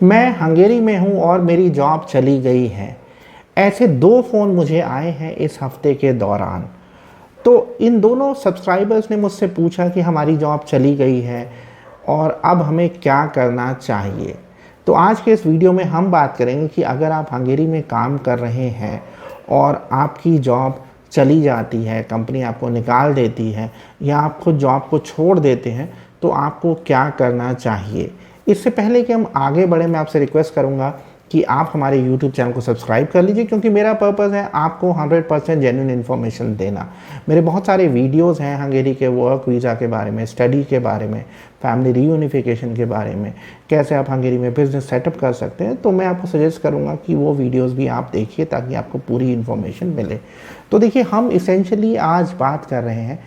मैं हंगेरी में हूँ और मेरी जॉब चली गई है। ऐसे 2 फ़ोन मुझे आए हैं इस हफ्ते के दौरान। तो इन दोनों सब्सक्राइबर्स ने मुझसे पूछा कि हमारी जॉब चली गई है और अब हमें क्या करना चाहिए। तो आज के इस वीडियो में हम बात करेंगे कि अगर आप हंगेरी में काम कर रहे हैं और आपकी जॉब चली जाती है, कंपनी आपको निकाल देती है या आप खुद जॉब को छोड़ देते हैं, तो आपको क्या करना चाहिए। इससे पहले कि हम आगे बढ़ें, मैं आपसे रिक्वेस्ट करूंगा कि आप हमारे YouTube चैनल को सब्सक्राइब कर लीजिए, क्योंकि मेरा पर्पज़ है आपको 100% जेन्युइन इन्फॉर्मेशन देना। मेरे बहुत सारे वीडियोस हैं हंगेरी के वर्क वीज़ा के बारे में, स्टडी के बारे में, फैमिली रीयूनिफिकेशन के बारे में, कैसे आप हंगेरी में बिज़नेस सेटअप कर सकते हैं। तो मैं आपको सजेस्ट करूँगा कि वो वीडियोज़ भी आप देखिए ताकि आपको पूरी इन्फॉर्मेशन मिले। तो देखिए, हम इसेंशली आज बात कर रहे हैं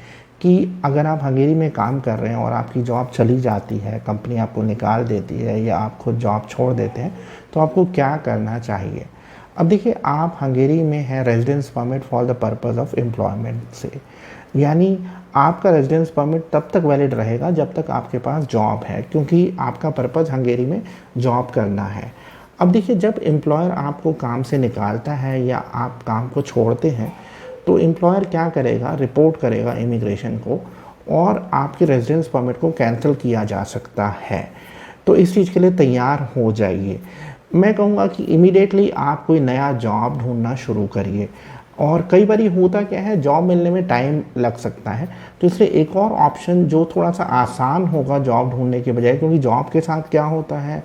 कि अगर आप हंगेरी में काम कर रहे हैं और आपकी जॉब चली जाती है, कंपनी आपको निकाल देती है या आप खुद जॉब छोड़ देते हैं, तो आपको क्या करना चाहिए। अब देखिए, आप हंगेरी में हैं residence permit for the purpose of employment से, यानी आपका रेजिडेंस परमिट तब तक वैलिड रहेगा जब तक आपके पास जॉब है, क्योंकि आपका पर्पज़ हंगेरी में जॉब करना है। अब देखिए, जब एम्प्लॉयर आपको काम से निकालता है या आप काम को छोड़ते हैं, तो एम्प्लॉयर क्या करेगा, रिपोर्ट करेगा इमिग्रेशन को और आपके रेजिडेंस परमिट को कैंसिल किया जा सकता है। तो इस चीज़ के लिए तैयार हो जाइए। मैं कहूँगा कि इमीडिएटली आप कोई नया जॉब ढूंढना शुरू करिए। और कई बार होता क्या है, जॉब मिलने में टाइम लग सकता है, तो इसलिए एक और ऑप्शन जो थोड़ा सा आसान होगा जॉब ढूंढने के बजाय, क्योंकि जॉब के साथ क्या होता है,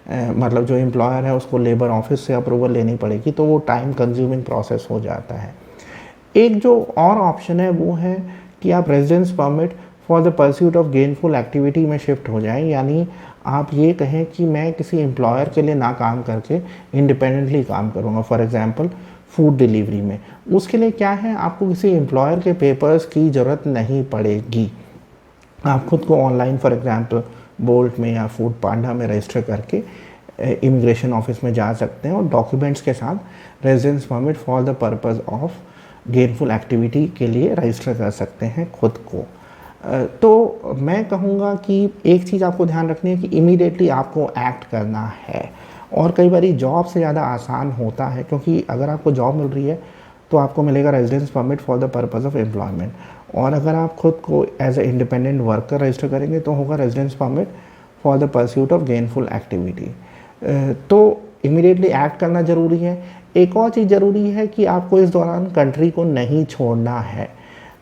मतलब जो एम्प्लॉयर है उसको लेबर ऑफिस से अप्रूवल लेनी पड़ेगी, तो वो टाइम कंज्यूमिंग प्रोसेस हो जाता है। एक जो और ऑप्शन है वो है कि आप residence permit for the pursuit of gainful activity में शिफ्ट हो जाएं, यानी आप ये कहें कि मैं किसी एम्प्लॉयर के लिए ना काम करके इंडिपेंडेंटली काम करूँगा। फॉर एग्जांपल फूड डिलीवरी में, उसके लिए क्या है, आपको किसी एम्प्लॉयर के पेपर्स की ज़रूरत नहीं पड़ेगी। आप खुद को ऑनलाइन फॉर एग्जांपल बोल्ट में या फूड पांडा में रजिस्टर करके इमिग्रेशन ऑफिस में जा सकते हैं और डॉक्यूमेंट्स के साथ residence permit for the purpose of gainful activity के लिए रजिस्टर कर सकते हैं खुद को। तो मैं कहूँगा कि एक चीज़ आपको ध्यान रखनी है कि इमीडिएटली आपको एक्ट करना है। और कई बार जॉब से ज़्यादा आसान होता है, क्योंकि अगर आपको जॉब मिल रही है तो आपको मिलेगा residence permit for the purpose of employment, और अगर आप खुद को as a independent worker register करेंगे तो होगा residence permit for the pursuit of gainful activity. तो इमीडिएटली एक्ट करना ज़रूरी है। एक और चीज़ ज़रूरी है कि आपको इस दौरान कंट्री को नहीं छोड़ना है,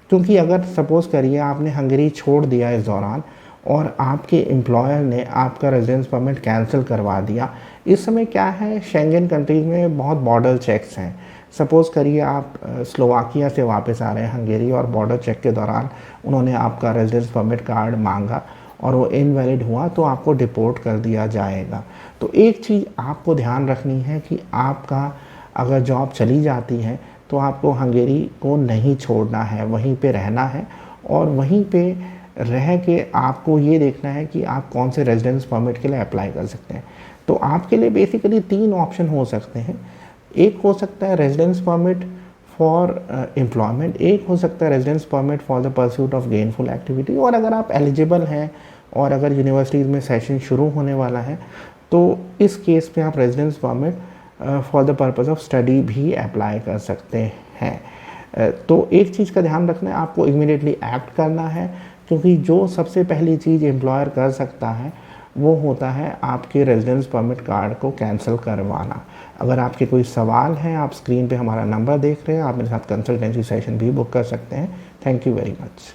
क्योंकि अगर सपोज़ करिए आपने हंगेरी छोड़ दिया इस दौरान और आपके एम्प्लॉयर ने आपका रेजिडेंस परमिट कैंसिल करवा दिया। इस समय क्या है, शेंगन कंट्रीज में बहुत बॉर्डर चेक्स हैं। सपोज़ करिए आप स्लोवाकिया से वापस आ रहे हैं हंगेरी और बॉर्डर चेक के दौरान उन्होंने आपका रेजिडेंस परमिट कार्ड मांगा और वो इनवैलिड हुआ, तो आपको डिपोर्ट कर दिया जाएगा। तो एक चीज़ आपको ध्यान रखनी है कि आपका अगर जॉब चली जाती है तो आपको हंगेरी को नहीं छोड़ना है, वहीं पे रहना है और वहीं पे रह के आपको ये देखना है कि आप कौन से रेजिडेंस परमिट के लिए अप्लाई कर सकते हैं। तो आपके लिए बेसिकली 3 ऑप्शन हो सकते हैं। एक हो सकता है रेजिडेंस परमिट फॉर एम्प्लॉयमेंट, एक हो सकता है residence permit for the pursuit of gainful activity, और अगर आप एलिजिबल हैं और अगर यूनिवर्सिटीज़ में सेशन शुरू होने वाला है तो इस केस में आप residence permit for the purpose of study भी अप्लाई कर सकते हैं। तो एक चीज़ का ध्यान रखना है, आपको इमीडिएटली एक्ट करना है, क्योंकि जो सबसे पहली चीज़ एम्प्लॉयर कर सकता है वो होता है आपके रेजिडेंस परमिट कार्ड को कैंसिल करवाना। अगर आपके कोई सवाल हैं, आप स्क्रीन पे हमारा नंबर देख रहे हैं, आप मेरे साथ कंसल्टेंसी सेशन भी बुक कर सकते हैं। Thank you very much.